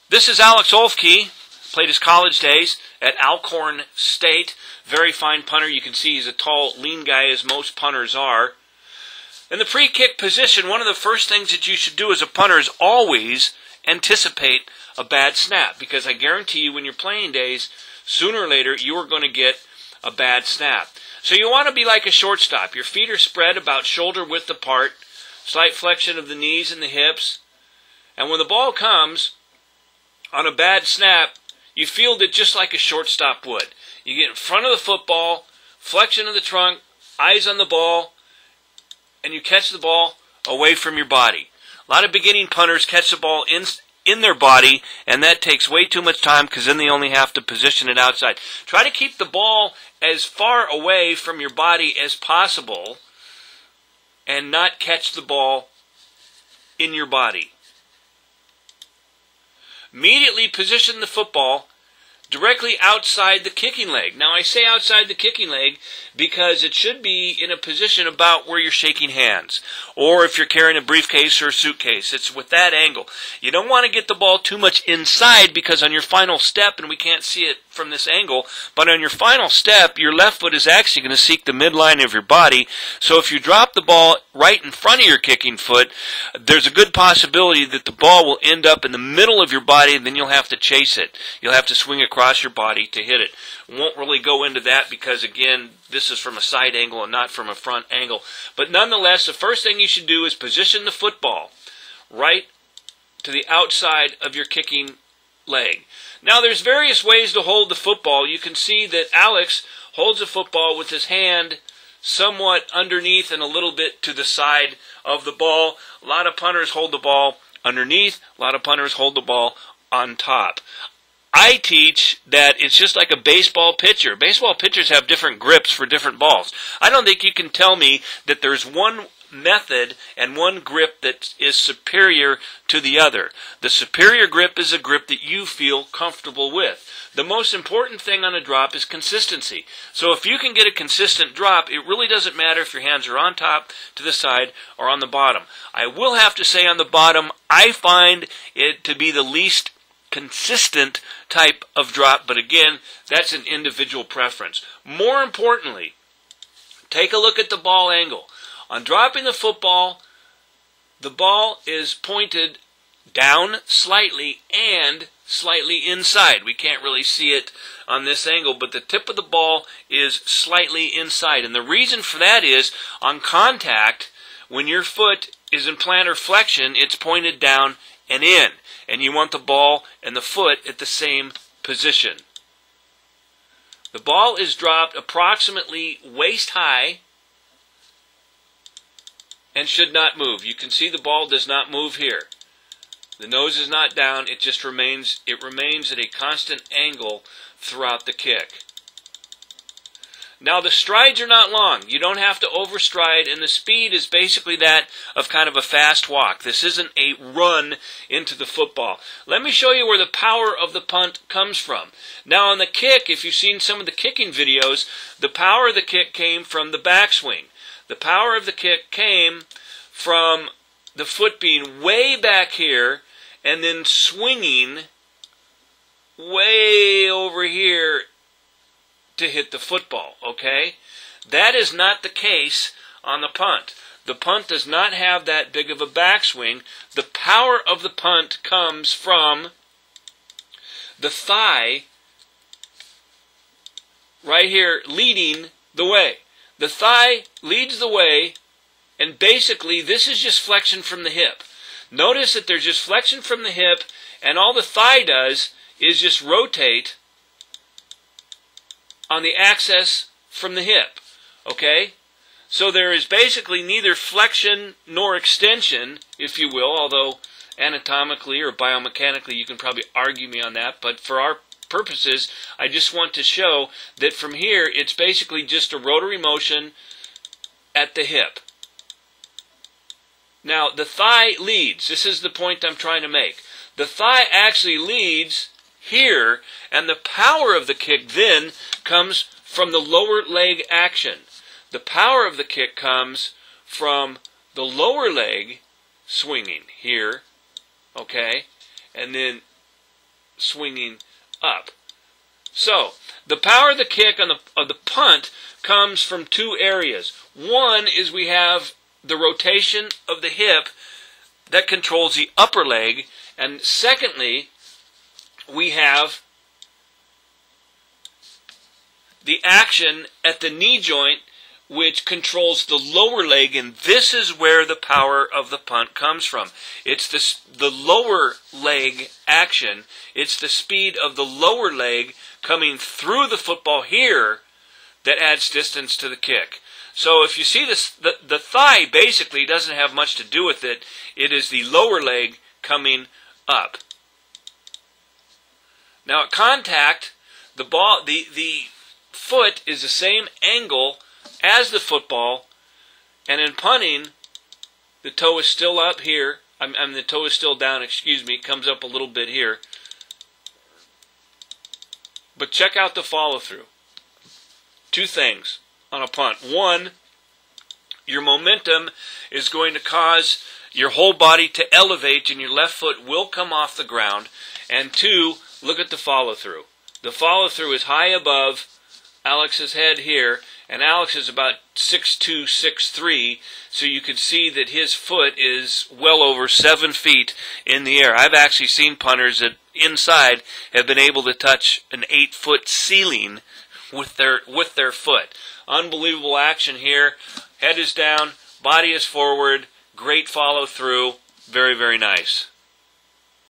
This is Alex Olfke. Played his college days at Alcorn State. Very fine punter. You can see he's a tall, lean guy, as most punters are. In the pre-kick position, one of the first things that you should do as a punter is always anticipate a bad snap, because I guarantee you when you're playing days, sooner or later you are going to get a bad snap. So you want to be like a shortstop. Your feet are spread about shoulder width apart, slight flexion of the knees and the hips, and when the ball comes on a bad snap, you field it just like a shortstop would. You get in front of the football, flexion of the trunk, eyes on the ball, and you catch the ball away from your body. A lot of beginning punters catch the ball in their body, and that takes way too much time because then they only have to position it outside. Try to keep the ball as far away from your body as possible and not catch the ball in your body. Immediately position the football directly outside the kicking leg. Now I say outside the kicking leg because it should be in a position about where you're shaking hands. Or if you're carrying a briefcase or a suitcase, it's with that angle. You don't want to get the ball too much inside, because on your final step, and we can't see it from this angle, but on your final step, your left foot is actually going to seek the midline of your body. So if you drop the ball right in front of your kicking foot, there's a good possibility that the ball will end up in the middle of your body, and then you'll have to chase it. You'll have to swing across your body to hit it. Won't really go into that because, again, this is from a side angle and not from a front angle. But nonetheless, the first thing you should do is position the football right to the outside of your kicking leg. Now, there's various ways to hold the football. You can see that Alex holds the football with his hand somewhat underneath and a little bit to the side of the ball. A lot of punters hold the ball underneath. A lot of punters hold the ball on top. I teach that it's just like a baseball pitcher. Baseball pitchers have different grips for different balls. I don't think you can tell me that there's one method and one grip that is superior to the other. The superior grip is a grip that you feel comfortable with. The most important thing on a drop is consistency. So if you can get a consistent drop, it really doesn't matter if your hands are on top, to the side, or on the bottom. I will have to say on the bottom, I find it to be the least consistent type of drop, but again, that's an individual preference. More importantly, take a look at the ball angle. On dropping the ball is pointed down slightly and slightly inside. We can't really see it on this angle, but the tip of the ball is slightly inside. And the reason for that is, on contact, when your foot is in plantar flexion, it's pointed down and in. And you want the ball and the foot at the same position. The ball is dropped approximately waist high and should not move. You can see the ball does not move here. The nose is not down, it just remains at a constant angle throughout the kick. Now the strides are not long. You don't have to overstride, and the speed is basically that of kind of a fast walk. This isn't a run into the football. Let me show you where the power of the punt comes from. Now on the kick, if you've seen some of the kicking videos, the power of the kick came from the backswing. The power of the kick came from the foot being way back here and then swinging way over here to hit the football, okay? That is not the case on the punt. The punt does not have that big of a backswing. The power of the punt comes from the thigh right here leading the way. The thigh leads the way, and basically this is just flexion from the hip. Notice that there's just flexion from the hip, and all the thigh does is just rotate on the axis from the hip, okay? So there is basically neither flexion nor extension, if you will, although anatomically or biomechanically you can probably argue me on that, but for our purposes, I just want to show that from here it's basically just a rotary motion at the hip. Now, the thigh leads. This is the point I'm trying to make. The thigh actually leads here, and the power of the kick then comes from the lower leg action. The power of the kick comes from the lower leg swinging here, okay, and then swinging up. So, the power of the kick of the punt comes from two areas. One is we have the rotation of the hip that controls the upper leg, and secondly, we have the action at the knee joint which controls the lower leg, and this is where the power of the punt comes from. It's the lower leg action. It's the speed of the lower leg coming through the football here that adds distance to the kick. So if you see this, the thigh basically doesn't have much to do with it. It is the lower leg coming up. Now at contact, the foot is the same angle as the football, and in punting, the toe is still up here. The toe is still down, excuse me. It comes up a little bit here. But check out the follow-through. Two things on a punt. One, your momentum is going to cause your whole body to elevate, and your left foot will come off the ground. And two, look at the follow-through. The follow-through is high above Alex's head here, and Alex is about 6'2", 6'3", so you can see that his foot is well over 7 feet in the air. I've actually seen punters that inside have been able to touch an 8-foot ceiling with their foot. Unbelievable action here. Head is down, body is forward, great follow through, very, very nice.